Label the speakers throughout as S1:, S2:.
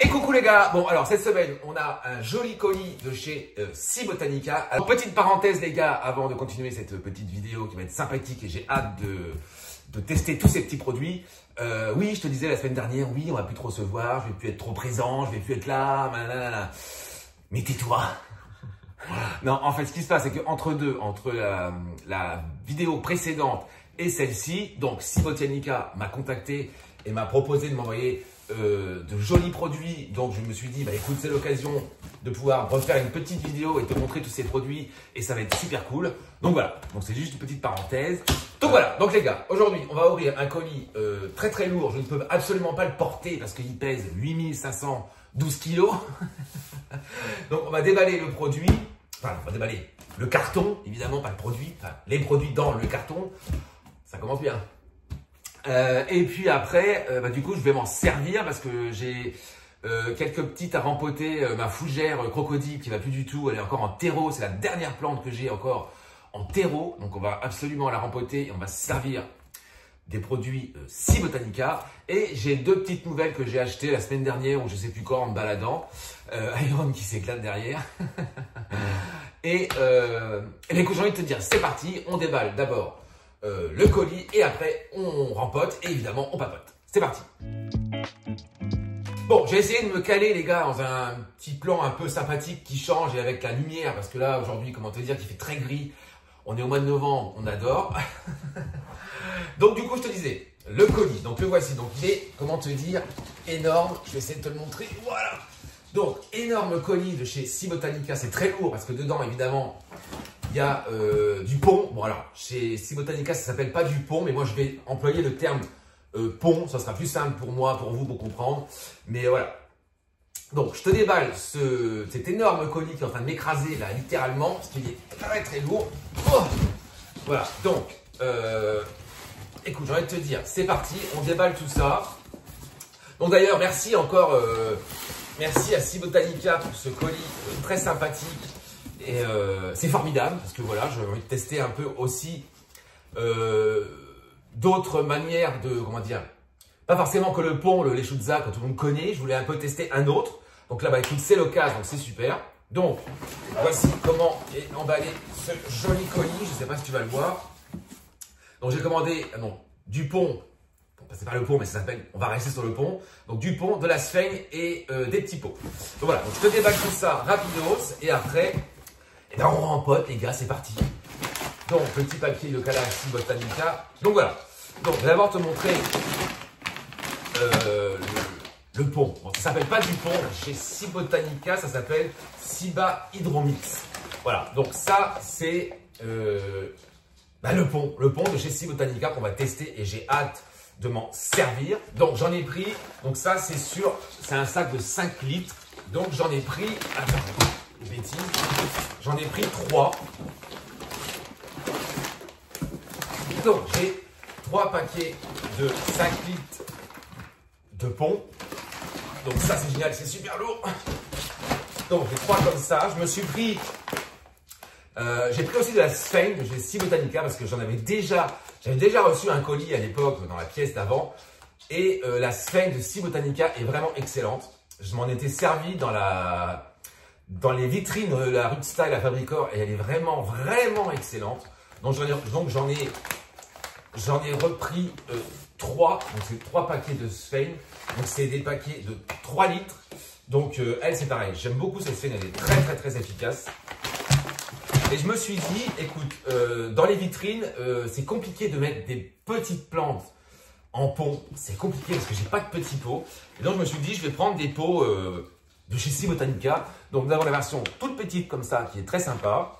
S1: Et coucou les gars, bon alors cette semaine on a un joli colis de chez SeaBotanica. Alors petite parenthèse les gars, avant de continuer cette petite vidéo qui va être sympathique et j'ai hâte de tester tous ces petits produits. Oui, je te disais la semaine dernière, oui on va plus trop se voir, je vais plus être trop présent, je vais plus être là, nanana. Mais tais-toi. Non, en fait ce qui se passe c'est que entre la vidéo précédente et celle-ci, donc SeaBotanica m'a contacté et m'a proposé de m'envoyer de jolis produits. Donc je me suis dit, bah écoute, c'est l'occasion de pouvoir refaire une petite vidéo et te montrer tous ces produits et ça va être super cool. Donc voilà, donc c'est juste une petite parenthèse. Donc voilà, donc les gars, aujourd'hui on va ouvrir un colis très très lourd. Je ne peux absolument pas le porter parce qu'il pèse 8512 kilos. Donc on va déballer le produit, enfin on va déballer le carton, évidemment pas le produit, enfin les produits dans le carton. Ça commence bien. Et puis après, du coup, je vais m'en servir parce que j'ai quelques petites à rempoter. Ma fougère crocodile qui va plus du tout, elle est encore en terreau. C'est la dernière plante que j'ai encore en terreau. Donc on va absolument la rempoter et on va se servir des produits SeaBotanica. Et j'ai deux petites nouvelles que j'ai achetées la semaine dernière ou je sais plus quand en me baladant. Iron qui s'éclate derrière. Et écoute, j'ai envie de te dire, c'est parti, on déballe d'abord le colis et après on rempote et évidemment on papote. C'est parti. Bon, j'ai essayé de me caler les gars dans un petit plan un peu sympathique qui change et avec la lumière parce que là aujourd'hui, comment te dire, qu'il fait très gris. On est au mois de novembre, on adore. Donc du coup je te disais, le colis, donc le voici. Donc il est, comment te dire, énorme. Je vais essayer de te le montrer, voilà. Donc énorme colis de chez SeaBotanica, c'est très lourd parce que dedans évidemment il y a du pont. Bon alors, chez SeaBotanica, ça s'appelle pas du pont, mais moi je vais employer le terme pont. Ça sera plus simple pour moi, pour vous, pour comprendre. Mais voilà. Donc, je te déballe cet énorme colis qui est en train de m'écraser là, littéralement, parce qu'il est très très lourd. Oh, voilà. Donc, écoute, j'ai envie de te dire, c'est parti. On déballe tout ça. Donc d'ailleurs, merci encore, merci à SeaBotanica pour ce colis très sympathique. Et c'est formidable parce que voilà, j'ai envie de tester un peu aussi d'autres manières de, comment dire, pas forcément que le pont, le Lechuzza que tout le monde connaît, je voulais un peu tester un autre. Donc là, bah écoute, c'est l'occasion, donc c'est super. Donc, voici comment est emballé ce joli colis, je ne sais pas si tu vas le voir. Donc j'ai commandé du pont, c'est pas le pont mais ça s'appelle, on va rester sur le pont. Donc du pont, de la sphène et des petits pots. Donc voilà, donc je te déballe tout ça rapidos et après... Et bien on rempote les gars, c'est parti. Donc petit papier de calage SeaBotanica. Donc voilà. Donc je vais d'abord te montrer le pont. Bon, ça s'appelle pas du pont chez SeaBotanica, ça s'appelle Siba Hydromix. Voilà. Donc ça c'est le pont de chez SeaBotanica qu'on va tester et j'ai hâte de m'en servir. Donc j'en ai pris. Donc ça c'est un sac de 5 litres. Donc j'en ai pris. Attends. Bêtises. J'en ai pris 3. Donc j'ai 3 paquets de 5 litres de pont. Donc ça c'est génial, c'est super lourd. Donc j'ai 3 comme ça. Je me suis pris, j'ai pris aussi de la sphène de chez SeaBotanica parce que j'avais déjà reçu un colis à l'époque dans la pièce d'avant. Et la sphène de SeaBotanica est vraiment excellente. Je m'en étais servi dans les vitrines de la rue de Style à Fabricor et elle est vraiment, vraiment excellente. Donc j'en ai repris 3. Donc c'est 3 paquets de sphène. Donc c'est des paquets de 3 litres. Donc elle c'est pareil. J'aime beaucoup cette sphène, elle est très, très, très efficace. Et je me suis dit, écoute, dans les vitrines, c'est compliqué de mettre des petites plantes en pot. C'est compliqué parce que j'ai pas de petits pots. Et donc je me suis dit, je vais prendre des pots de chez SeaBotanica. Donc nous avons la version toute petite comme ça qui est très sympa.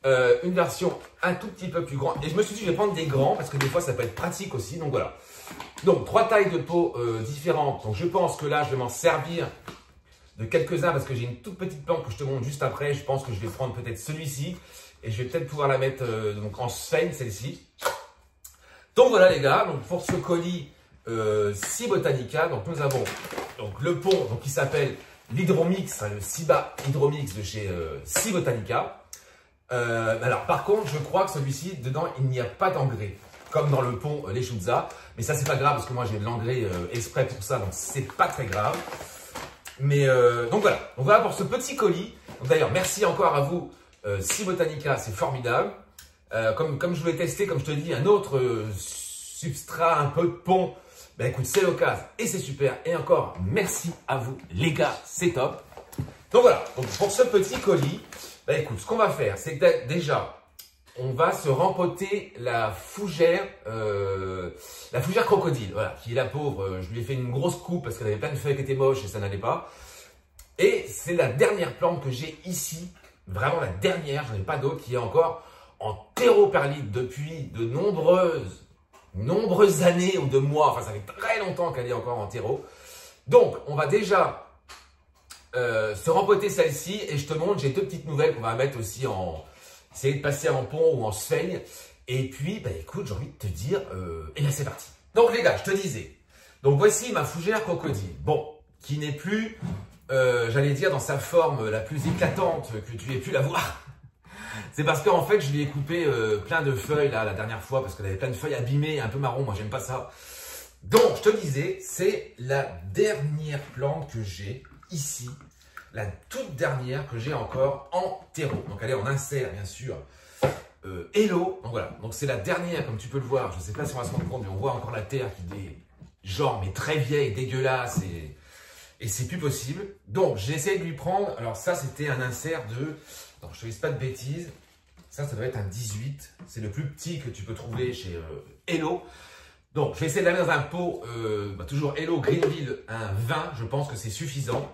S1: Une version un tout petit peu plus grande. Et je me suis dit je vais prendre des grands parce que des fois ça peut être pratique aussi. Donc voilà. Donc 3 tailles de pots différentes. Donc je pense que là je vais m'en servir de quelques-uns parce que j'ai une toute petite plante que je te montre juste après. Je pense que je vais prendre peut-être celui-ci. Et je vais peut-être pouvoir la mettre donc en sphène celle-ci. Donc voilà les gars. Donc pour ce colis SeaBotanica. Donc nous avons donc, le pont donc, qui s'appelle l'Hydromix, le Siba Hydromix de chez SeaBotanica. Alors par contre, je crois que celui-ci, dedans, il n'y a pas d'engrais, comme dans le pont Lechuzza. Mais ça, c'est pas grave, parce que moi, j'ai de l'engrais exprès pour ça, donc c'est pas très grave. Mais donc voilà, on va pour ce petit colis. D'ailleurs, merci encore à vous, Si Botanica, c'est formidable. Comme je voulais tester, comme je te dis, un autre substrat, un peu de pont, ben écoute, c'est l'occasion et c'est super. Et encore, merci à vous, les gars, c'est top. Donc voilà, donc pour ce petit colis, ben écoute, ce qu'on va faire, c'est que déjà, on va se rempoter la fougère crocodile, voilà, qui est la pauvre. Je lui ai fait une grosse coupe parce qu'elle avait plein de feuilles qui étaient moches et ça n'allait pas. Et c'est la dernière plante que j'ai ici, vraiment la dernière, j'en ai pas d'autre, qui est encore en terreau-perlite depuis de nombreuses années ou de mois. Enfin, ça fait très longtemps qu'elle est encore en terreau. Donc, on va déjà se rempoter celle-ci et je te montre, j'ai deux petites nouvelles qu'on va mettre aussi en... Essayer de passer en pont ou en sphaigne. Et puis, bah écoute, j'ai envie de te dire, et là c'est parti. Donc les gars, je te disais, donc voici ma fougère crocodile. Bon, qui n'est plus, j'allais dire, dans sa forme la plus éclatante que tu aies pu la voir. C'est parce qu'en fait, je lui ai coupé plein de feuilles là la dernière fois, parce qu'elle avait plein de feuilles abîmées, un peu marron, moi j'aime pas ça. Donc, je te disais, c'est la dernière plante que j'ai ici. La toute dernière que j'ai encore en terreau. Donc elle est en insert, bien sûr. Hello. Donc voilà. Donc c'est la dernière, comme tu peux le voir. Je ne sais pas si on va se rendre compte, mais on voit encore la terre qui est genre, mais très vieille, dégueulasse. Et c'est plus possible. Donc j'ai essayé de lui prendre. Alors ça, c'était un insert de... Non, je ne te dis pas de bêtises. Ça doit être un 18. C'est le plus petit que tu peux trouver chez Hello. Donc je vais essayer de la mettre dans un pot. Toujours Hello Greenville, un 20. Je pense que c'est suffisant.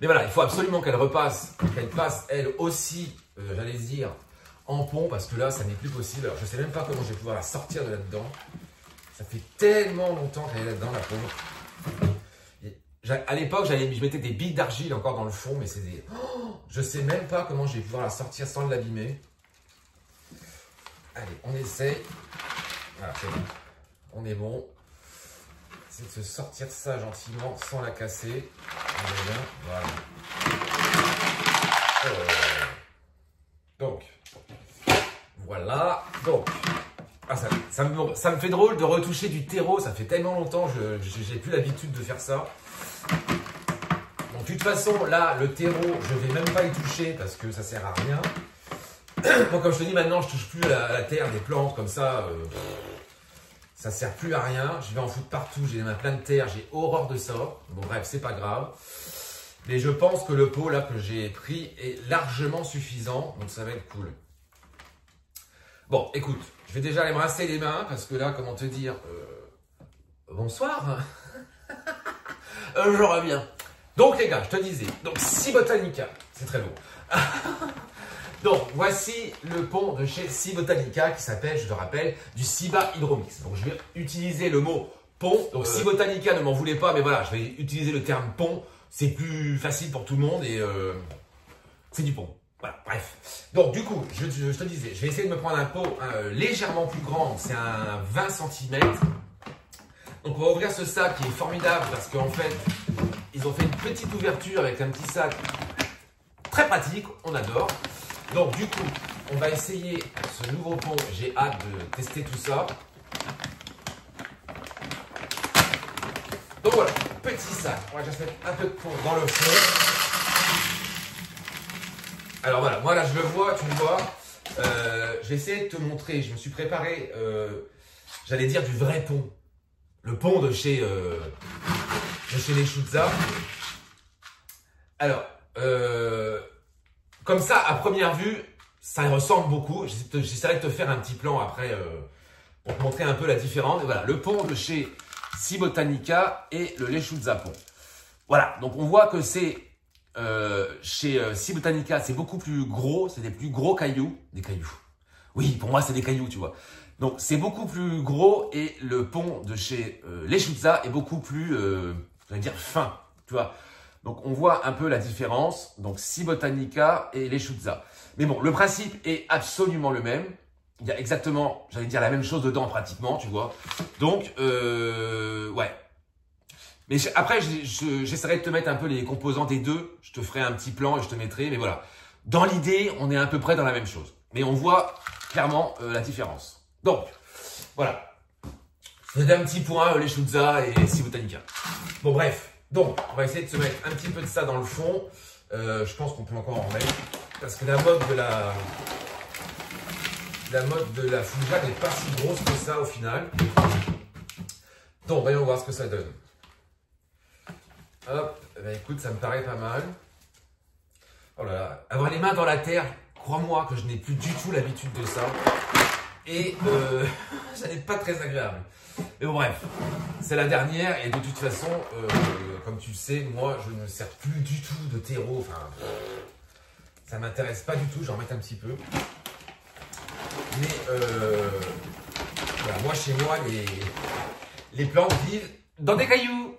S1: Mais voilà, il faut absolument qu'elle repasse, qu'elle passe elle aussi, j'allais dire, en pont, parce que là, ça n'est plus possible. Alors, je ne sais même pas comment je vais pouvoir la sortir de là-dedans. Ça fait tellement longtemps qu'elle est là-dedans, la pauvre. À l'époque, je mettais des billes d'argile encore dans le fond, mais c'est des... Oh, je ne sais même pas comment je vais pouvoir la sortir sans l'abîmer. Allez, on essaye. Voilà, c'est bon. On est bon. C'est de se sortir ça gentiment sans la casser. Voilà. Donc, voilà. Donc, ça me fait drôle de retoucher du terreau. Ça fait tellement longtemps, j'ai plus l'habitude de faire ça. Donc, de toute façon, là, le terreau, je vais même pas y toucher parce que ça sert à rien. Moi, comme je te dis, maintenant, je touche plus à la terre, des plantes comme ça. Ça sert plus à rien, je vais en foutre partout, j'ai les mains pleines de terre, j'ai horreur de ça. Bon bref, c'est pas grave. Mais je pense que le pot là que j'ai pris est largement suffisant, donc ça va être cool. Bon, écoute, je vais déjà aller me rincer les mains, parce que là, comment te dire... Bonsoir. Je reviens. Donc les gars, je te disais, donc Si Botanica, c'est très beau. Donc, voici le pont de chez Si Botanica qui s'appelle, je te rappelle, du Ciba Hydromix. Donc, je vais utiliser le mot pont. Donc, Si Botanica ne m'en voulait pas, mais voilà, je vais utiliser le terme pont. C'est plus facile pour tout le monde et c'est du pont. Voilà, bref. Donc, du coup, je te disais, je vais essayer de me prendre un pot légèrement plus grand. C'est un 20 cm. Donc, on va ouvrir ce sac qui est formidable parce qu'en fait, ils ont fait une petite ouverture avec un petit sac très pratique. On adore. Donc du coup, on va essayer ce nouveau pont. J'ai hâte de tester tout ça. Donc voilà, petit sac. On va juste mettre un peu de pont dans le fond. Alors voilà, moi là je le vois, tu le vois. Je vais essayer de te montrer. Je me suis préparé, j'allais dire du vrai pont. Le pont de chez les Schutza. Alors, comme ça, à première vue, ça ressemble beaucoup. J'essaierai de te faire un petit plan après pour te montrer un peu la différence. Et voilà, le pont de chez Si Botanica et le Leschutza pont. Voilà, donc on voit que c'est chez Si Botanica, c'est beaucoup plus gros, c'est des plus gros cailloux. Des cailloux. Oui, pour moi, c'est des cailloux, tu vois. Donc, c'est beaucoup plus gros et le pont de chez Leschutza est beaucoup plus, j'allais dire, fin, tu vois. Donc, on voit un peu la différence. Donc, Si Botanica et Leschutza. Mais bon, le principe est absolument le même. Il y a exactement, j'allais dire, la même chose dedans pratiquement, tu vois. Donc, ouais. Mais après, j'essaierai de te mettre un peu les composants des deux. Je te ferai un petit plan et je te mettrai. Mais voilà, dans l'idée, on est à peu près dans la même chose. Mais on voit clairement la différence. Donc, voilà. C'était un petit point, Leschutza et Si Botanica. Bon, bref. Donc, on va essayer de se mettre un petit peu de ça dans le fond. Je pense qu'on peut encore en mettre. Parce que la mode de la fougasse n'est pas si grosse que ça au final. Donc, voyons voir ce que ça donne. Hop, ben écoute, ça me paraît pas mal. Oh là là, avoir les mains dans la terre, crois-moi que je n'ai plus du tout l'habitude de ça. Et ça n'est pas très agréable. Mais bon, bref, c'est la dernière et de toute façon, comme tu le sais, moi je ne sers plus du tout de terreau. Enfin, ça m'intéresse pas du tout, je vais en mettre un petit peu. Mais voilà, moi chez moi, les plantes vivent dans des cailloux.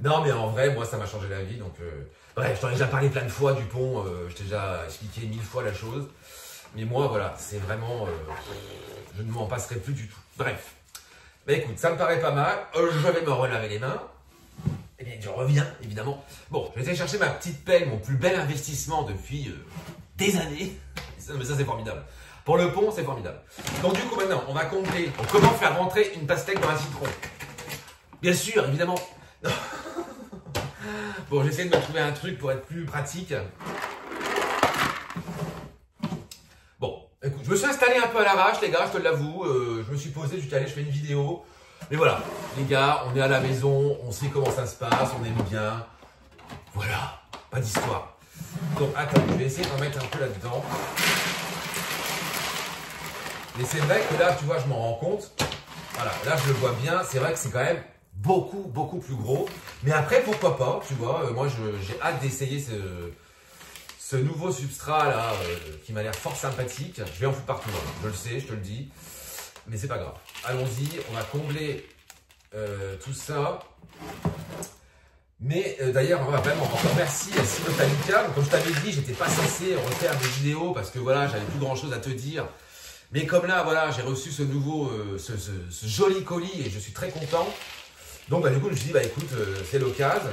S1: Non, mais en vrai, moi ça m'a changé la vie. Donc, bref, je t'en ai déjà parlé plein de fois du pont, je t'ai déjà expliqué 1000 fois la chose. Mais moi, voilà, c'est vraiment... je ne m'en passerai plus du tout. Bref. Mais écoute, ça me paraît pas mal. Je vais me relaver les mains. Et bien, je reviens, évidemment. Bon, je vais aller chercher ma petite pelle, mon plus bel investissement depuis des années. Mais ça, c'est formidable. Pour le pont, c'est formidable. Donc, du coup, maintenant, on va compter. Donc, comment faire rentrer une pastèque dans un citron? Bien sûr, évidemment. Bon, j'essaie de me trouver un truc pour être plus pratique. Écoute, je me suis installé un peu à l'arrache, les gars, je te l'avoue. Je me suis posé, je suis allé, je fais une vidéo. Mais voilà, les gars, on est à la maison, on sait comment ça se passe, on aime bien. Voilà, pas d'histoire. Donc, attends, je vais essayer d'en mettre un peu là-dedans. Mais c'est vrai que là, tu vois, je m'en rends compte. Voilà, là, je le vois bien. C'est vrai que c'est quand même beaucoup, beaucoup plus gros. Mais après, pourquoi pas, tu vois. Moi, j'ai hâte d'essayer ce nouveau substrat là qui m'a l'air fort sympathique. Je vais en foutre partout, hein. Je le sais, je te le dis. Mais c'est pas grave. Allons-y, on va combler tout ça. Mais d'ailleurs, vraiment, encore merci à Simotanica. Comme je t'avais dit, j'étais pas censé refaire des vidéos parce que voilà, j'avais plus grand chose à te dire. Mais comme là, voilà, j'ai reçu ce nouveau, ce joli colis et je suis très content. Donc bah, du coup, je me suis dit, bah écoute, c'est l'occasion.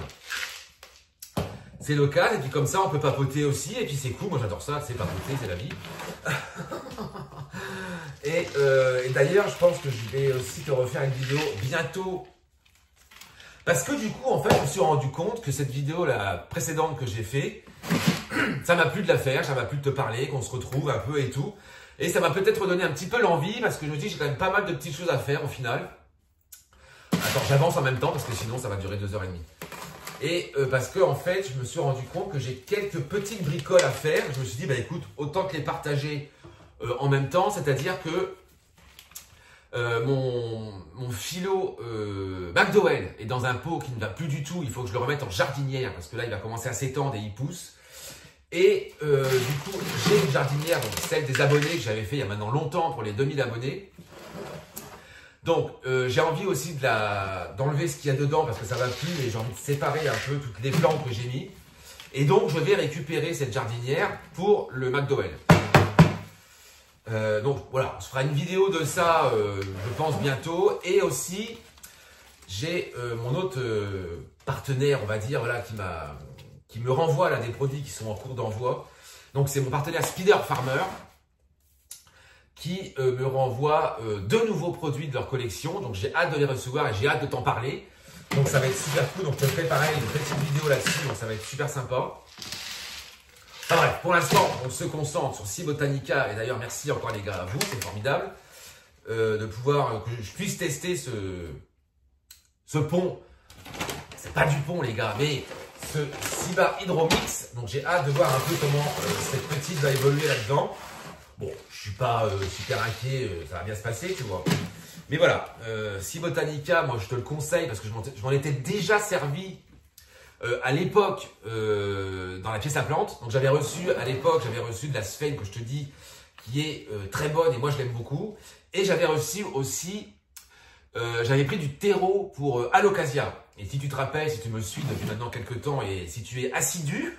S1: C'est l'occasion, et puis comme ça, on peut papoter aussi, et puis c'est cool, moi j'adore ça, c'est papoter, c'est la vie. Et d'ailleurs, je pense que je vais aussi te refaire une vidéo bientôt. Parce que du coup, en fait, je me suis rendu compte que cette vidéo, la précédente que j'ai fait, ça m'a plu de la faire, ça m'a plu de te parler, qu'on se retrouve un peu et tout. Et ça m'a peut-être donné un petit peu l'envie, parce que je me dis que j'ai quand même pas mal de petites choses à faire au final. Attends, j'avance en même temps, parce que sinon ça va durer 2h30. Et parce que en fait, je me suis rendu compte que j'ai quelques petites bricoles à faire. Je me suis dit, bah écoute, autant que les partager en même temps. C'est-à-dire que mon philo McDowell est dans un pot qui ne va plus du tout. Il faut que je le remette en jardinière parce que là, il va commencer à s'étendre et il pousse. Et du coup, j'ai une jardinière, donc celle des abonnés que j'avais fait il y a maintenant longtemps pour les 2000 abonnés. Donc, j'ai envie aussi d'enlever ce qu'il y a dedans parce que ça va plus et j'ai envie de séparer un peu toutes les plantes que j'ai mis. Et donc, je vais récupérer cette jardinière pour le McDowell. Donc, voilà, on se fera une vidéo de ça, je pense, bientôt. Et aussi, j'ai mon autre partenaire, on va dire, voilà, qui me renvoie là, des produits qui sont en cours d'envoi. Donc, c'est mon partenaire Spider Farmer, qui me renvoie deux nouveaux produits de leur collection. Donc, j'ai hâte de les recevoir et j'ai hâte de t'en parler. Donc, ça va être super cool. Donc, je te ferai pareil, une petite vidéo là-dessus. Donc, ça va être super sympa. Enfin bref, pour l'instant, on se concentre sur Simotanica. Et d'ailleurs, merci encore les gars à vous. C'est formidable de pouvoir, que je puisse tester ce pont. C'est pas du pont, les gars, mais ce Siba Hydromix. Donc, j'ai hâte de voir un peu comment cette petite va évoluer là-dedans. Bon, je suis pas super inquiet, ça va bien se passer, tu vois. Mais voilà, Simotanica, moi je te le conseille parce que je m'en étais déjà servi à l'époque dans la pièce à plantes. Donc j'avais reçu à l'époque, de la Sphène que je te dis qui est très bonne et moi je l'aime beaucoup. Et j'avais reçu aussi, j'avais pris du terreau pour Alocasia. Et si tu te rappelles, si tu me suis depuis maintenant quelques temps et si tu es assidu,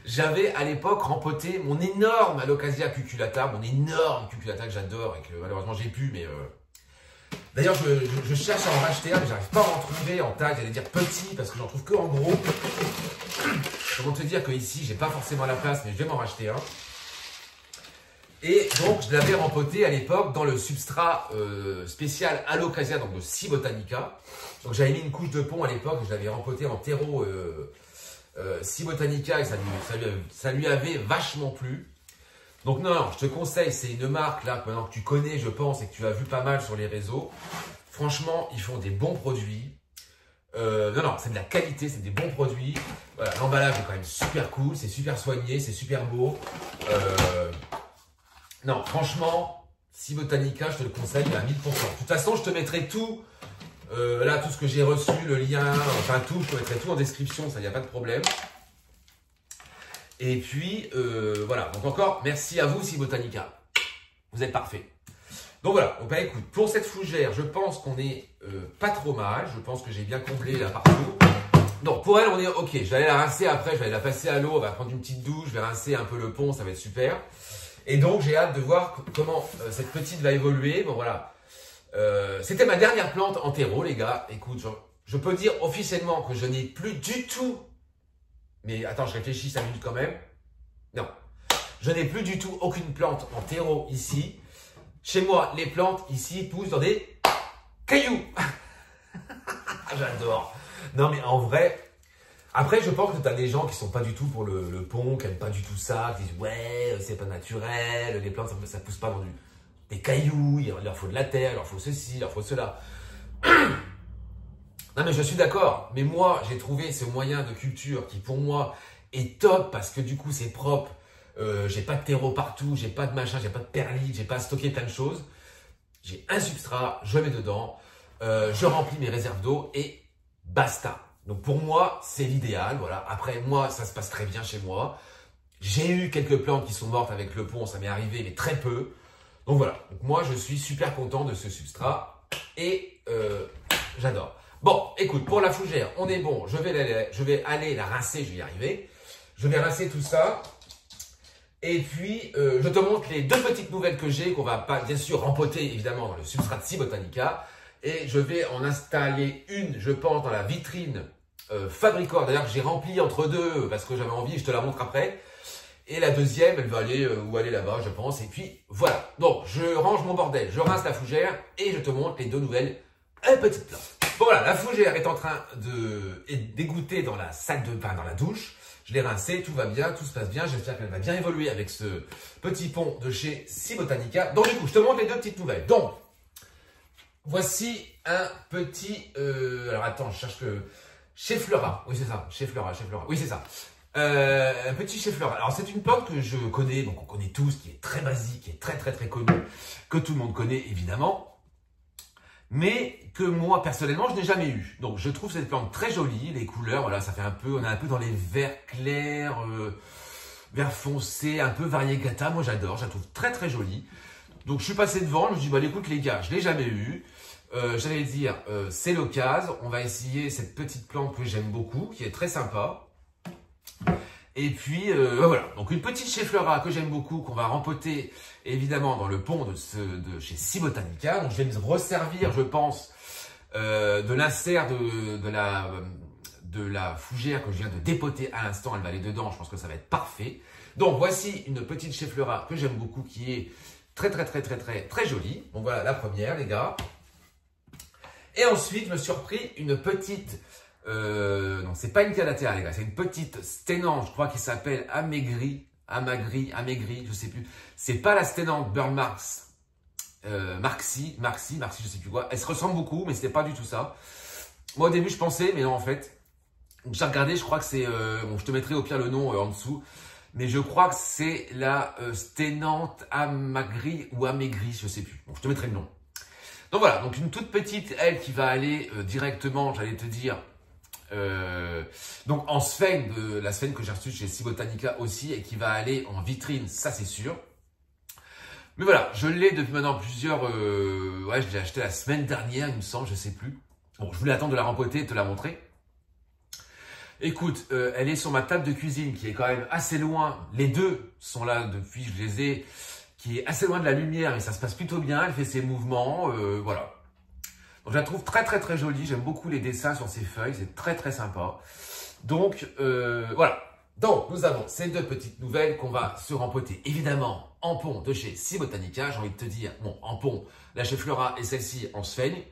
S1: j'avais à l'époque rempoté mon énorme Alocasia cuculata, mon énorme cuculata que j'adore et que malheureusement j'ai pu, mais d'ailleurs je cherche à en racheter un, mais j'arrive pas à en trouver en taille, j'allais dire petit parce que j'en trouve que en gros. Comment te dire que ici j'ai pas forcément la place, mais je vais m'en racheter un. Et donc, je l'avais rempoté à l'époque dans le substrat spécial Alocasia, donc de C Botanica. Donc, j'avais mis une couche de pont à l'époque, je l'avais rempoté en terreau C Botanica et ça lui avait vachement plu. Donc, non, je te conseille, c'est une marque là maintenant que tu connais, je pense, et que tu as vu pas mal sur les réseaux. Franchement, ils font des bons produits. Non, c'est de la qualité, c'est des bons produits. Voilà, l'emballage est quand même super cool, c'est super soigné, c'est super beau. Non, franchement, C Botanica, je te le conseille à 1000%. De toute façon, je te mettrai tout, là, tout ce que j'ai reçu, le lien, enfin tout, je te mettrai tout en description, ça, il n'y a pas de problème. Et puis, voilà. Donc encore, merci à vous, C Botanica. Vous êtes parfait. Donc voilà. Donc bah écoute, pour cette fougère, je pense qu'on est pas trop mal. Je pense que j'ai bien comblé là partout. Donc pour elle, on est ok. Je vais aller la rincer après, je vais aller la passer à l'eau, on va prendre une petite douche, je vais rincer un peu le pont, ça va être super. Et donc j'ai hâte de voir comment cette petite va évoluer. Bon voilà. C'était ma dernière plante en terreau, les gars. Écoute, je peux dire officiellement que je n'ai plus du tout. Mais attends, je réfléchis 5 minutes quand même. Non. Je n'ai plus du tout aucune plante en terreau ici. Chez moi, les plantes ici poussent dans des cailloux. J'adore. Non, mais en vrai, après, je pense que tu as des gens qui sont pas du tout pour le pont, qui n'aiment pas du tout ça, qui disent ouais, c'est pas naturel, les plantes, ça pousse pas dans des cailloux, il leur faut de la terre, il leur faut ceci, il leur faut cela. Non mais je suis d'accord, mais moi j'ai trouvé ce moyen de culture qui pour moi est top parce que du coup c'est propre, j'ai pas de terreau partout, j'ai pas de machin, j'ai pas de perlite, j'ai pas à stocker plein de choses. J'ai un substrat, je mets dedans, je remplis mes réserves d'eau et basta. Donc pour moi c'est l'idéal, voilà. Après moi ça se passe très bien chez moi. J'ai eu quelques plantes qui sont mortes avec le pont, ça m'est arrivé mais très peu. Donc voilà, donc moi je suis super content de ce substrat et j'adore. Bon, écoute, pour la fougère, on est bon. Je vais aller la rincer, je vais y arriver. Je vais rincer tout ça. Et puis, je te montre les deux petites nouvelles que j'ai, qu'on va pas, bien sûr, rempoter, évidemment, dans le substrat de C Botanica. Et je vais en installer une, je pense, dans la vitrine Fabricor. D'ailleurs, que j'ai remplie entre deux, parce que j'avais envie, je te la montre après. Et la deuxième, elle va aller où aller là-bas, je pense. Et puis, voilà. Donc, je range mon bordel, je rince la fougère et je te montre les deux nouvelles petites plantes. Bon voilà, la fougère est en train d'égoutter dans la salle de bain, dans la douche. Je l'ai rincée, tout va bien, tout se passe bien. J'espère qu'elle va bien évoluer avec ce petit pont de chez C Botanica. Donc du coup, je te montre les deux petites nouvelles. Donc, voici un petit... alors attends, je cherche que... Chez Flora. Oui, c'est ça. Chez Flora. Oui, c'est ça. Un petit chez Flora. Alors, c'est une plante que je connais, donc on connaît tous, qui est très basique, qui est très connue, que tout le monde connaît évidemment. Mais que moi, personnellement, je n'ai jamais eu. Donc, je trouve cette plante très jolie. Les couleurs, voilà, ça fait un peu, on est un peu dans les verts clairs, verts foncés, un peu variegata. Moi, j'adore, je la trouve très jolie. Donc, je suis passé devant, je me suis dit, bah, écoute, les gars, je l'ai jamais eu. J'allais dire, c'est l'occasion. On va essayer cette petite plante que j'aime beaucoup, qui est très sympa. Et puis, voilà. Donc, une petite chez Flora que j'aime beaucoup, qu'on va rempoter, évidemment, dans le pont de chez C Botanica. Donc, je vais me resservir, je pense, de l'insert de la fougère que je viens de dépoter à l'instant. Elle va aller dedans, je pense que ça va être parfait. Donc, voici une petite chez Flora que j'aime beaucoup, qui est très jolie. Donc, voilà la première, les gars. Et ensuite, je me suis repris une petite... non, c'est pas une calathea, les gars, c'est une petite sténante, je crois, qui s'appelle Amagri, je sais plus. C'est pas la sténante Burn Marks, Marxi, je sais plus quoi. Elle se ressemble beaucoup, mais c'était pas du tout ça. Moi, au début, je pensais, mais non, en fait. J'ai regardé, je crois que c'est, bon, je te mettrai au pire le nom en dessous. Mais je crois que c'est la sténante Amagri ou Amaigri, je sais plus. Bon, je te mettrai le nom. Donc voilà, donc une toute petite, elle, qui va aller directement, j'allais te dire, donc en sphène, la sphène que j'ai reçue chez C Botanica aussi, et qui va aller en vitrine, ça c'est sûr. Mais voilà, je l'ai depuis maintenant plusieurs, ouais, je l'ai acheté la semaine dernière, il me semble, je sais plus. Bon, je voulais attendre de la rempoter et te la montrer. Écoute, elle est sur ma table de cuisine qui est quand même assez loin. Les deux sont là depuis, je les ai, qui est assez loin de la lumière et ça se passe plutôt bien. Elle fait ses mouvements, voilà. Donc, je la trouve très jolie. J'aime beaucoup les dessins sur ses feuilles. C'est très sympa. Donc, voilà. Donc, nous avons ces deux petites nouvelles qu'on va se rempoter, évidemment, Ampon de chez Cibotanica. J'ai envie de te dire, bon, Ampon, la chez Flora et celle-ci en Sphaigne.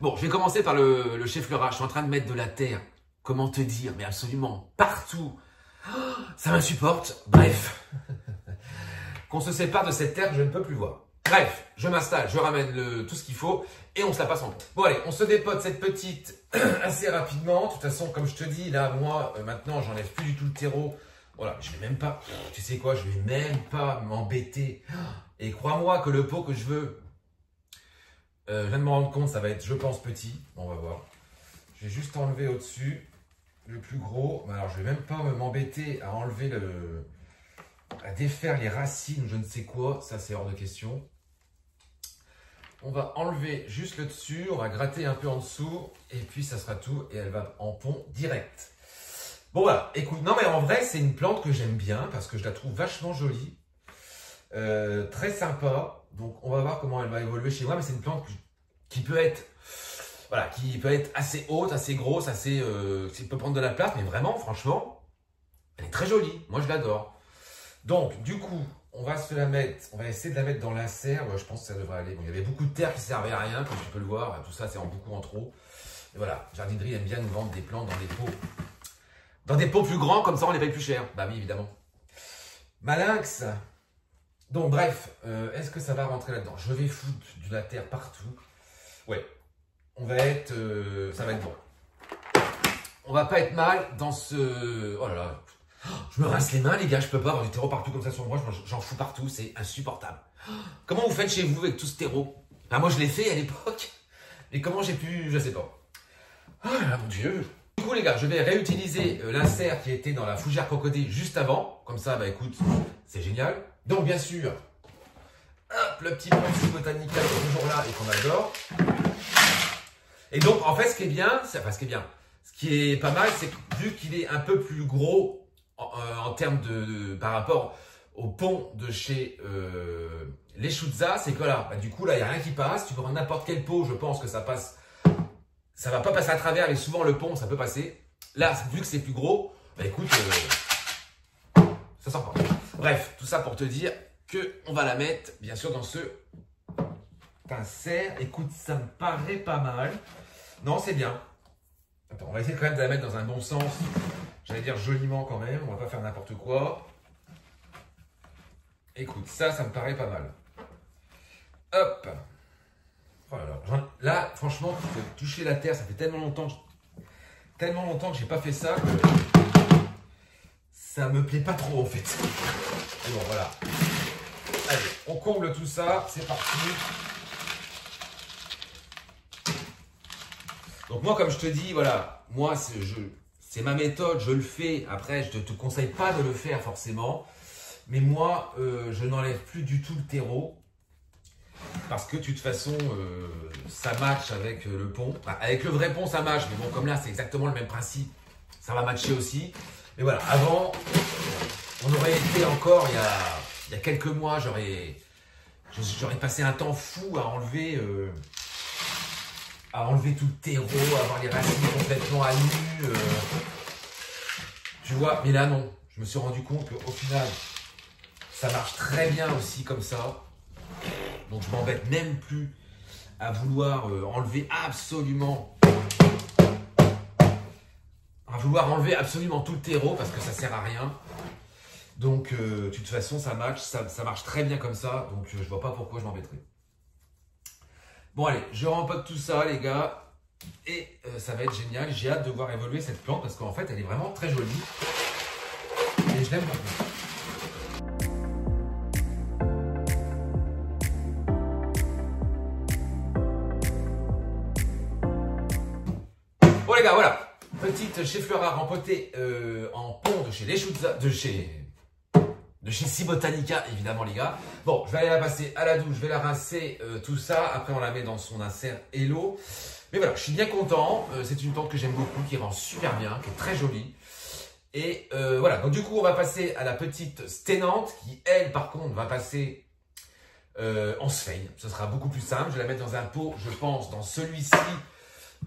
S1: Bon, je vais commencer par le chez Flora. Je suis en train de mettre de la terre. Comment te dire? Mais absolument partout. Oh, ça m'insupporte. Bref. Qu'on se sépare de cette terre que je ne peux plus voir. Bref, je m'installe, je ramène tout ce qu'il faut et on se la passe en pot. Bon allez, on se dépote cette petite assez rapidement. De toute façon, comme je te dis, là, moi, maintenant, j'enlève plus du tout le terreau. Voilà, je vais même pas, tu sais quoi, je vais même pas m'embêter. Et crois-moi que le pot que je veux, je viens de me rendre compte, ça va être, je pense, petit. Bon, on va voir. Je vais juste enlever au-dessus le plus gros. Alors, je vais même pas m'embêter à enlever à défaire les racines, je ne sais quoi. Ça, c'est hors de question. On va enlever juste le dessus, on va gratter un peu en dessous, et puis ça sera tout, et elle va en pont direct. Bon voilà, écoute, non mais en vrai, c'est une plante que j'aime bien, parce que je la trouve vachement jolie, très sympa, donc on va voir comment elle va évoluer chez moi, mais c'est une plante qui peut être, voilà, qui peut être assez haute, assez grosse, assez, qui peut prendre de la place, mais vraiment, franchement, elle est très jolie, moi je l'adore. Donc, du coup, on va essayer de la mettre dans l'insert. Je pense que ça devrait aller. Bon, il y avait beaucoup de terre qui servait à rien, comme tu peux le voir. Tout ça, c'est beaucoup en trop. Et voilà, Jardinerie aime bien nous vendre des plantes dans des pots. Dans des pots plus grands, comme ça, on les paye plus cher. Bah oui, évidemment. Malinx. Donc, bref, est-ce que ça va rentrer là-dedans? Je vais foutre de la terre partout. Ouais, ça va être bon. On va pas être mal dans ce... Oh là là. Je me rince les mains, les gars, je peux pas avoir du terreau partout comme ça sur moi, j'en fous partout, c'est insupportable. Comment vous faites chez vous avec tout ce terreau? Ben, moi, je l'ai fait à l'époque, mais comment j'ai pu, je sais pas. Oh là là, mon Dieu. Du coup, les gars, je vais réutiliser l'insert qui était dans la fougère crocodile juste avant. Comme ça, bah écoute, c'est génial. Donc, bien sûr, hop, le petit point Cibotanica qui est toujours là et qu'on adore. Et donc, en fait, ce qui est bien, ce qui est pas mal, c'est que vu qu'il est un peu plus gros, en termes par rapport au pont de chez les Schutza, c'est que là, bah, du coup, là, il n'y a rien qui passe. Tu peux prendre n'importe quel pot, je pense que ça passe. Ça va pas passer à travers, mais souvent le pont, ça peut passer. Là, vu que c'est plus gros, bah écoute, ça sort pas. Bref, tout ça pour te dire qu'on va la mettre, bien sûr, dans ce insert. Écoute, ça me paraît pas mal. Non, c'est bien. Attends, on va essayer quand même de la mettre dans un bon sens. J'allais dire joliment quand même, on va pas faire n'importe quoi. Écoute, ça me paraît pas mal. Hop. Oh là là. Là, franchement, toucher la terre, ça fait tellement longtemps que j'ai pas fait ça que ça me plaît pas trop en fait. Et bon, voilà. Allez, on comble tout ça, c'est parti. Donc moi, comme je te dis, voilà, moi, c'est ma méthode, je le fais. Après, je ne te conseille pas de le faire forcément. Mais moi, je n'enlève plus du tout le terreau. Parce que de toute façon, ça match avec le pont. Enfin, avec le vrai pont, ça match. Mais bon, comme là, c'est exactement le même principe. Ça va matcher aussi. Mais voilà, avant, on aurait été encore, il y a quelques mois, j'aurais passé un temps fou à enlever tout le terreau, à avoir les racines complètement à nu. Tu vois, mais là non. Je me suis rendu compte qu'au final, ça marche très bien aussi comme ça. Donc je m'embête même plus à vouloir enlever absolument tout le terreau parce que ça sert à rien. Donc de toute façon, ça marche très bien comme ça. Donc je vois pas pourquoi je m'embêterais. Bon allez, je rempote tout ça les gars et ça va être génial. J'ai hâte de voir évoluer cette plante parce qu'en fait elle est vraiment très jolie et je l'aime beaucoup. Bon les gars, voilà, petite chez Flora rempotée en pont de chez les Schutza, de chez Cibotanica, évidemment les gars. Bon, je vais aller la passer à la douche, je vais la rincer, tout ça. Après, on la met dans son insert Hello. Mais voilà, je suis bien content. C'est une plante que j'aime beaucoup, qui rend super bien, qui est très jolie. Et voilà, donc du coup, on va passer à la petite sténante qui, elle, par contre, va passer en Sphaigne. Ce sera beaucoup plus simple. Je vais la mettre dans un pot, je pense, dans celui-ci.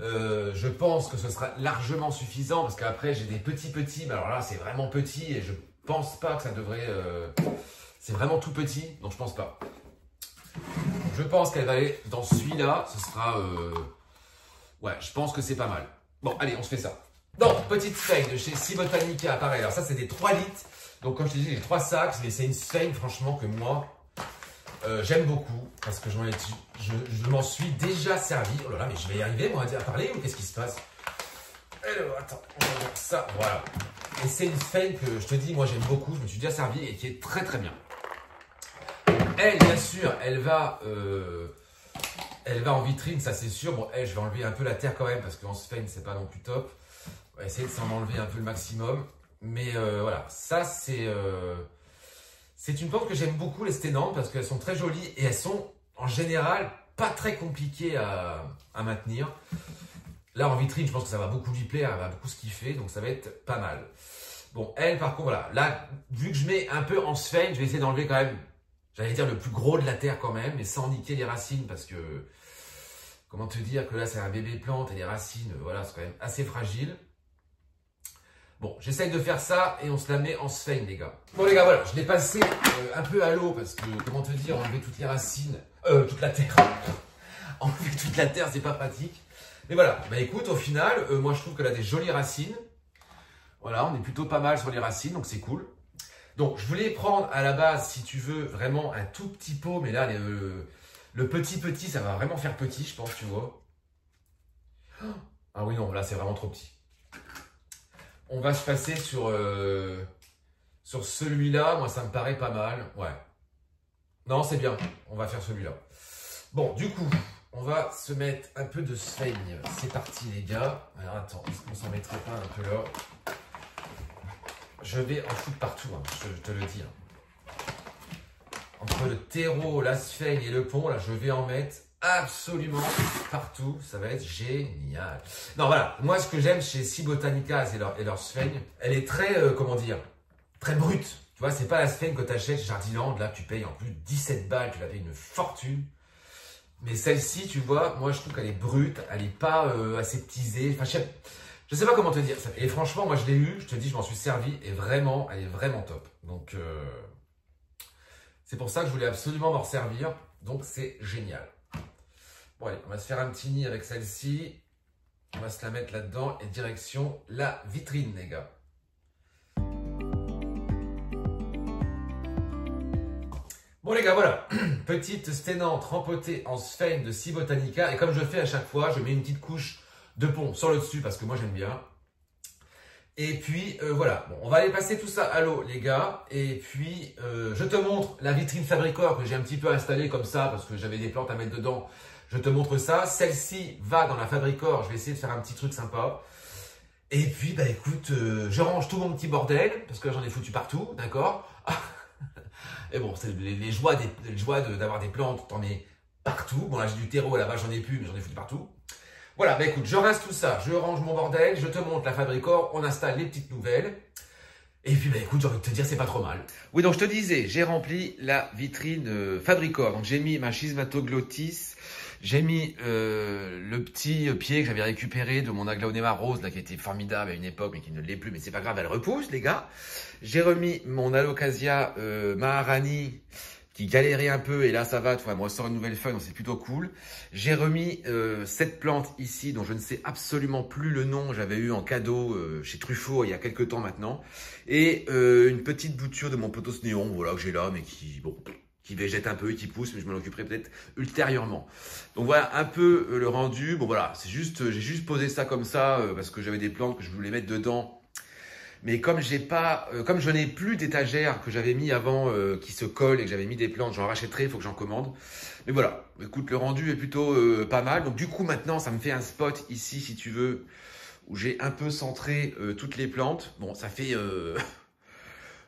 S1: Je pense que ce sera largement suffisant parce qu'après, j'ai des petits. Mais alors là, c'est vraiment petit et je pense pas que ça devrait C'est vraiment tout petit, donc je pense pas. Je pense qu'elle va aller dans celui-là. Ce sera... Ouais, je pense que c'est pas mal. Bon, allez, on se fait ça. Donc, petite sphène de chez Cibotanica. Pareil, alors ça, c'est des 3 litres. Donc, comme je t'ai dit, j'ai 3 sacs. Mais c'est une sphène, franchement, que moi, j'aime beaucoup. Parce que je m'en suis déjà servi. Oh là là, mais je vais y arriver, moi, à parler ou qu'est-ce qui se passe? Alors, attends, on va voir ça. Voilà. Et c'est une sphène que, je te dis, moi, j'aime beaucoup. Je me suis déjà servi et qui est très, très bien. Elle, bien sûr, elle va en vitrine, ça c'est sûr. Bon, elle, je vais enlever un peu la terre quand même parce qu'en sphène, c'est pas non plus top. On va essayer de s'en enlever un peu le maximum. Mais voilà, ça c'est une plante que j'aime beaucoup, les sténantes, parce qu'elles sont très jolies et elles sont en général pas très compliquées à maintenir. Là, en vitrine, je pense que ça va beaucoup lui plaire, elle va beaucoup se kiffer, donc ça va être pas mal. Bon, elle, par contre, voilà. Là, vu que je mets un peu en sphène, je vais essayer d'enlever quand même, j'allais dire le plus gros de la terre quand même, mais sans niquer les racines parce que, comment te dire que là c'est un bébé plante et les racines, voilà, c'est quand même assez fragile. Bon, j'essaye de faire ça et on se la met en sphène, les gars. Bon, les gars, voilà, je l'ai passé un peu à l'eau parce que, comment te dire, enlever toutes les racines, toute la terre. Enlever toute la terre, c'est pas pratique. Mais voilà, bah écoute, au final, moi je trouve qu'elle a des jolies racines. Voilà, on est plutôt pas mal sur les racines, donc c'est cool. Donc, je voulais prendre à la base, si tu veux, vraiment un tout petit pot. Mais là, le petit, ça va vraiment faire petit, je pense, tu vois. Ah oui, non, là, c'est vraiment trop petit. On va se passer sur celui-là. Moi, ça me paraît pas mal. Ouais. Non, c'est bien. On va faire celui-là. Bon, du coup, on va se mettre un peu de sphène. C'est parti, les gars. Alors, attends, est-ce qu'on s'en mettrait pas un peu là? Je vais en foutre partout, hein, je te le dis. Hein. Entre le terreau, la sphène et le pont, là, je vais en mettre absolument partout. Ça va être génial. Non, voilà. Moi, ce que j'aime chez Cibotanica et leur sphène, elle est très, comment dire, très brute. Tu vois, c'est pas la sphène que tu achètes chez Jardiland. Là, tu payes en plus 17 balles. Tu la payes une fortune. Mais celle-ci, tu vois, moi, je trouve qu'elle est brute. Elle n'est pas aseptisée. Enfin, je sais pas comment te dire. Et franchement, moi, je l'ai eu. Je te dis, je m'en suis servi. Et vraiment, elle est vraiment top. Donc, c'est pour ça que je voulais absolument m'en servir. Donc, c'est génial. Bon, allez, on va se faire un petit nid avec celle-ci. On va se la mettre là-dedans. Et direction la vitrine, les gars. Bon, les gars, voilà. Petite sténante rempotée en sphène de Cibotanica. Et comme je fais à chaque fois, je mets une petite couche de pont sur le dessus parce que moi j'aime bien. Et puis voilà, bon, on va aller passer tout ça à l'eau, les gars. Et puis je te montre la vitrine Fabricor que j'ai un petit peu installée comme ça parce que j'avais des plantes à mettre dedans. Je te montre ça. Celle-ci va dans la Fabricor. Je vais essayer de faire un petit truc sympa. Et puis bah écoute, je range tout mon petit bordel parce que j'en ai foutu partout, d'accord. Et bon, c'est les joies d'avoir des plantes, t'en mets partout. Bon là j'ai du terreau là-bas, j'en ai plus, mais j'en ai foutu partout. Voilà, bah écoute, je reste tout ça, je range mon bordel, je te montre la Fabricor, on installe les petites nouvelles. Et puis bah écoute, j'ai envie de te dire, c'est pas trop mal. Oui, donc je te disais, j'ai rempli la vitrine Fabricor. Donc j'ai mis ma Schismatoglottis, j'ai mis le petit pied que j'avais récupéré de mon Aglaonema rose, là, qui était formidable à une époque, mais qui ne l'est plus, mais c'est pas grave, elle repousse, les gars. J'ai remis mon Alocasia Maharani, qui galérait un peu, et là ça va, tu vois, elle me ressort une nouvelle feuille, donc c'est plutôt cool. J'ai remis cette plante ici, dont je ne sais absolument plus le nom, j'avais eu en cadeau chez Truffaut il y a quelques temps maintenant. Et une petite bouture de mon potos néon, voilà, que j'ai là, mais qui, bon, qui végète un peu et qui pousse, mais je m'en occuperai peut-être ultérieurement. Donc voilà un peu le rendu. Bon voilà, c'est juste, j'ai juste posé ça comme ça, parce que j'avais des plantes que je voulais mettre dedans. Mais comme comme je n'ai plus d'étagère que j'avais mis avant qui se colle et que j'avais mis des plantes, j'en rachèterai, il faut que j'en commande. Mais voilà, écoute, le rendu est plutôt pas mal. Donc du coup maintenant, ça me fait un spot ici, si tu veux, où j'ai un peu centré toutes les plantes. Bon, ça fait...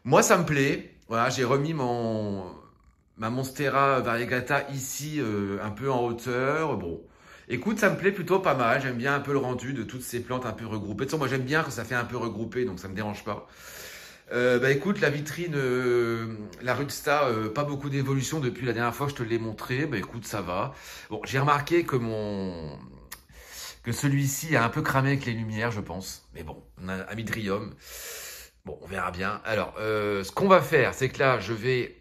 S1: Moi, ça me plaît. Voilà, j'ai remis ma Monstera variegata ici, un peu en hauteur. Bon... Écoute, ça me plaît plutôt pas mal. J'aime bien un peu le rendu de toutes ces plantes un peu regroupées. De toute façon, moi, j'aime bien que ça fait un peu regroupé, donc ça me dérange pas. Bah écoute, la vitrine, la Rudsta, pas beaucoup d'évolution depuis la dernière fois que je te l'ai montré. Bah écoute, ça va. Bon, j'ai remarqué que celui-ci a un peu cramé avec les lumières, je pense. Mais bon, on a Amydrium. Bon, on verra bien. Alors, ce qu'on va faire, c'est que là, je vais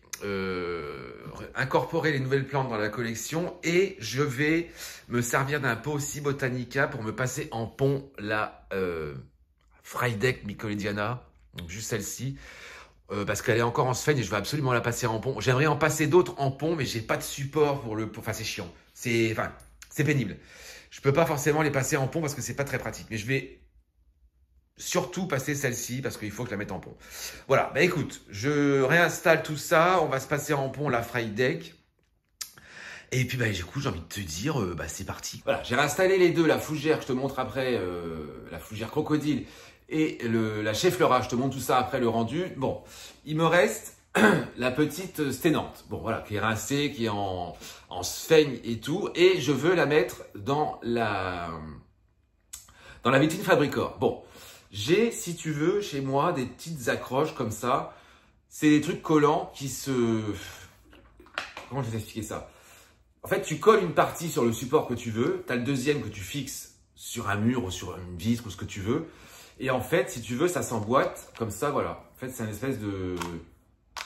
S1: incorporer les nouvelles plantes dans la collection et je vais me servir d'un pot Cibotanica pour me passer en pont la Frydek Mycolodiana, donc juste celle-ci, parce qu'elle est encore en sphène et je vais absolument la passer en pont. J'aimerais en passer d'autres en pont, mais j'ai pas de support pour le... Enfin, c'est chiant. C'est pénible. Je peux pas forcément les passer en pont parce que c'est pas très pratique. Mais je vais surtout passer celle-ci parce qu'il faut que je la mette en pont. Voilà, bah écoute, je réinstalle tout ça. On va se passer en pont la Frydek. Et puis bah du coup, j'ai envie de te dire, bah c'est parti. Voilà, j'ai réinstallé les deux, la fougère, je te montre après, la fougère crocodile et la chef-fleur, je te montre tout ça après le rendu. Bon, il me reste la petite sténante, bon voilà, qui est rincée, qui est en sphène et tout, et je veux la mettre dans la vitrine Fabricor. Bon, j'ai, si tu veux, chez moi, des petites accroches comme ça. C'est des trucs collants qui se... Comment je vais t'expliquer ça? En fait, tu colles une partie sur le support que tu veux, tu as le deuxième que tu fixes sur un mur ou sur une vitre ou ce que tu veux. Et en fait, si tu veux, ça s'emboîte comme ça, voilà. En fait, c'est une espèce de...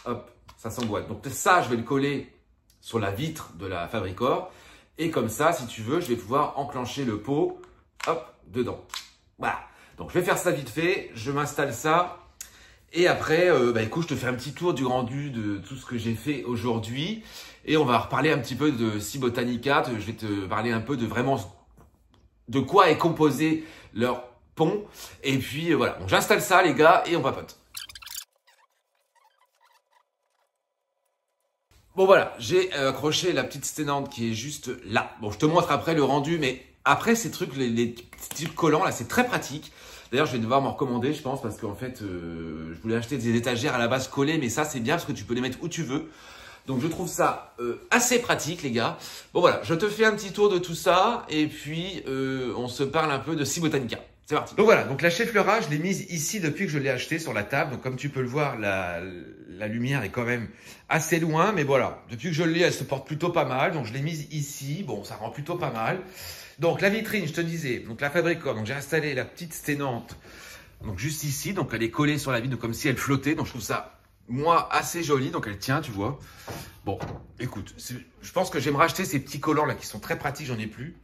S1: Hop, ça s'emboîte. Donc ça, je vais le coller sur la vitre de la Fabricor. Et comme ça, si tu veux, je vais pouvoir enclencher le pot, hop, dedans. Voilà. Donc, je vais faire ça vite fait. Je m'installe ça. Et après, bah écoute, je te fais un petit tour du rendu de tout ce que j'ai fait aujourd'hui. Et on va reparler un petit peu de Cibotanica. Je vais te parler un peu de vraiment de quoi est composé leur pont. Et puis voilà, donc j'installe ça les gars et on papote. Bon voilà, j'ai accroché la petite sténante qui est juste là. Bon, je te montre après le rendu, mais après ces trucs, les petits collants là, c'est très pratique. D'ailleurs, je vais devoir m'en recommander, je pense, parce qu'en fait, je voulais acheter des étagères à la base collées, mais ça, c'est bien parce que tu peux les mettre où tu veux. Donc, je trouve ça assez pratique, les gars. Bon, voilà, je te fais un petit tour de tout ça, et puis on se parle un peu de Cibotanica. C'est parti. Donc voilà, donc la chef-fleur, je l'ai mise ici depuis que je l'ai acheté sur la table. Donc, comme tu peux le voir, la lumière est quand même assez loin, mais voilà, depuis que je l'ai, elle se porte plutôt pas mal. Donc, je l'ai mise ici. Bon, ça rend plutôt pas mal. Donc la vitrine, je te disais, donc la Fabricor, donc j'ai installé la petite sténante, donc juste ici, donc elle est collée sur la vitre, comme si elle flottait, donc je trouve ça, moi, assez joli, donc elle tient, tu vois. Bon, écoute, je pense que je vais me racheter ces petits collants là qui sont très pratiques, j'en ai plus.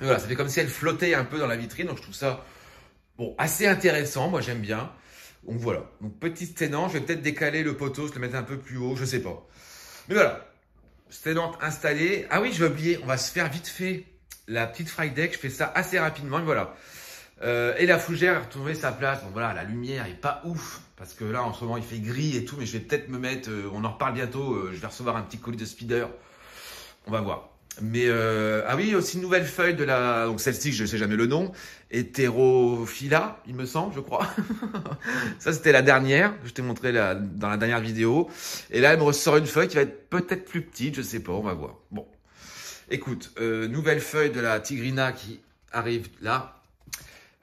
S1: Et voilà, ça fait comme si elle flottait un peu dans la vitrine, donc je trouve ça, bon, assez intéressant, moi j'aime bien. Donc voilà, donc petite sténante, je vais peut-être décaler le poteau, je le mettre un peu plus haut, je sais pas. Mais voilà, sténante installée. Ah oui, je vais oublier, on va se faire vite fait la petite Frydek, je fais ça assez rapidement, et voilà. Et la fougère a retrouvé sa place. Bon voilà, la lumière est pas ouf, parce que là en ce moment il fait gris et tout, mais je vais peut-être me mettre, on en reparle bientôt, je vais recevoir un petit colis de speeder, on va voir. Mais ah oui, aussi une nouvelle feuille de la, donc celle-ci je ne sais jamais le nom, Hétérophila, il me semble, je crois. Ça c'était la dernière, que je t'ai montré dans la dernière vidéo. Et là elle me ressort une feuille qui va être peut-être plus petite, je sais pas, on va voir. Bon. Écoute, nouvelle feuille de la Tigrina qui arrive là.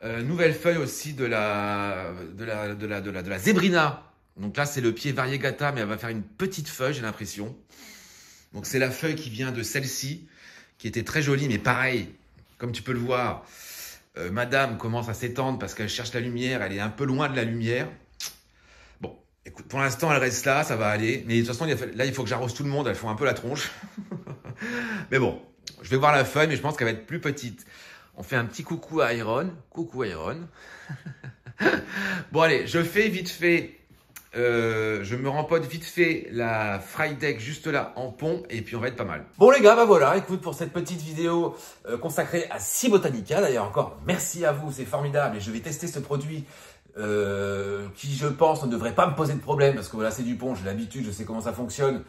S1: Nouvelle feuille aussi de la Zébrina. Donc là, c'est le pied variegata, mais elle va faire une petite feuille, j'ai l'impression. Donc c'est la feuille qui vient de celle-ci, qui était très jolie, mais pareil, comme tu peux le voir, madame commence à s'étendre parce qu'elle cherche la lumière, elle est un peu loin de la lumière. Bon, écoute, pour l'instant, elle reste là, ça va aller. Mais de toute façon, là, il faut que j'arrose tout le monde, elles font un peu la tronche. Mais bon, je vais voir la feuille, mais je pense qu'elle va être plus petite. On fait un petit coucou à Iron. Coucou Iron. Bon allez, je fais vite fait, je me rempote vite fait la Frydek juste là en pont et puis on va être pas mal. Bon les gars, bah voilà, écoute pour cette petite vidéo consacrée à Cibotanica. D'ailleurs encore, merci à vous, c'est formidable et je vais tester ce produit qui je pense ne devrait pas me poser de problème parce que voilà c'est du pont, j'ai l'habitude, je sais comment ça fonctionne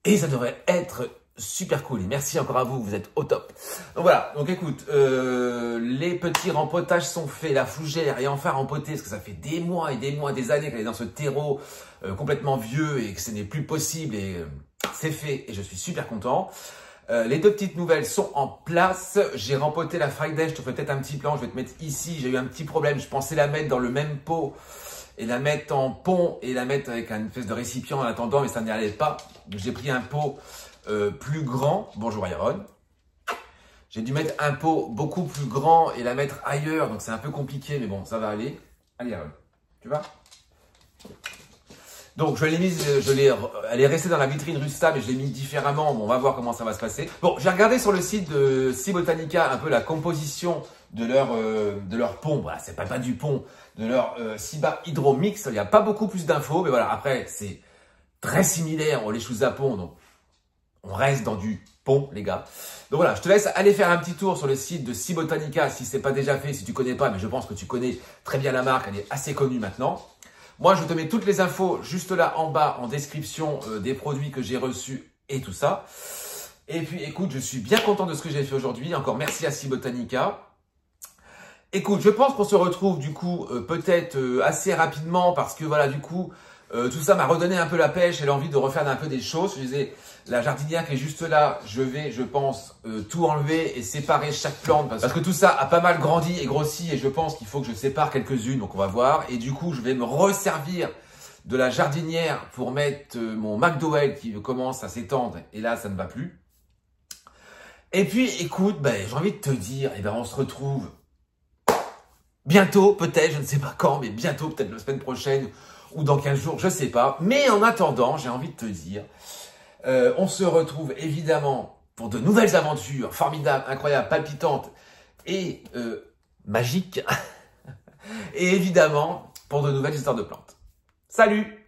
S1: et ça devrait être super cool et merci encore à vous, vous êtes au top. Donc voilà, donc écoute, les petits rempotages sont faits, la fougère est enfin rempotée parce que ça fait des mois et des mois, des années qu'elle est dans ce terreau complètement vieux et que ce n'est plus possible et c'est fait et je suis super content. Les deux petites nouvelles sont en place, j'ai rempoté la Frydek, je te ferai peut-être un petit plan, je vais te mettre ici, j'ai eu un petit problème, je pensais la mettre dans le même pot et la mettre en pont et la mettre avec une espèce de récipient en attendant mais ça n'y allait pas, donc j'ai pris un pot plus grand. Bonjour Iron. J'ai dû mettre un pot beaucoup plus grand et la mettre ailleurs, donc c'est un peu compliqué, mais bon, ça va aller. Allez Iron, tu vas? Donc elle est restée dans la vitrine Rusta, mais je l'ai mis différemment. Bon, on va voir comment ça va se passer. Bon, j'ai regardé sur le site de Sea Botanica un peu la composition de leur pont. Voilà, c'est pas du pont, de leur Sea Hydro Mix. Il n'y a pas beaucoup plus d'infos, mais voilà. Après, c'est très similaire aux lait à pont, donc on reste dans du pont, les gars. Donc voilà, je te laisse aller faire un petit tour sur le site de Sea Botanica si c'est pas déjà fait, si tu connais pas, mais je pense que tu connais très bien la marque, elle est assez connue maintenant. Moi, je te mets toutes les infos juste là en bas en description des produits que j'ai reçus et tout ça. Et puis, écoute, je suis bien content de ce que j'ai fait aujourd'hui. Encore merci à Sea Botanica. Écoute, je pense qu'on se retrouve du coup peut-être assez rapidement parce que voilà, du coup, tout ça m'a redonné un peu la pêche et l'envie de refaire un peu des choses. Je disais, la jardinière qui est juste là, je vais, je pense, tout enlever et séparer chaque plante parce que tout ça a pas mal grandi et grossi et je pense qu'il faut que je sépare quelques-unes, donc on va voir. Et du coup, je vais me resservir de la jardinière pour mettre mon McDowell qui commence à s'étendre et là, ça ne va plus. Et puis, écoute, j'ai envie de te dire, on se retrouve bientôt, peut-être, je ne sais pas quand, mais bientôt, peut-être la semaine prochaine ou dans 15 jours, je ne sais pas. Mais en attendant, j'ai envie de te dire, on se retrouve évidemment pour de nouvelles aventures formidables, incroyables, palpitantes et magiques. Et évidemment, pour de nouvelles histoires de plantes. Salut!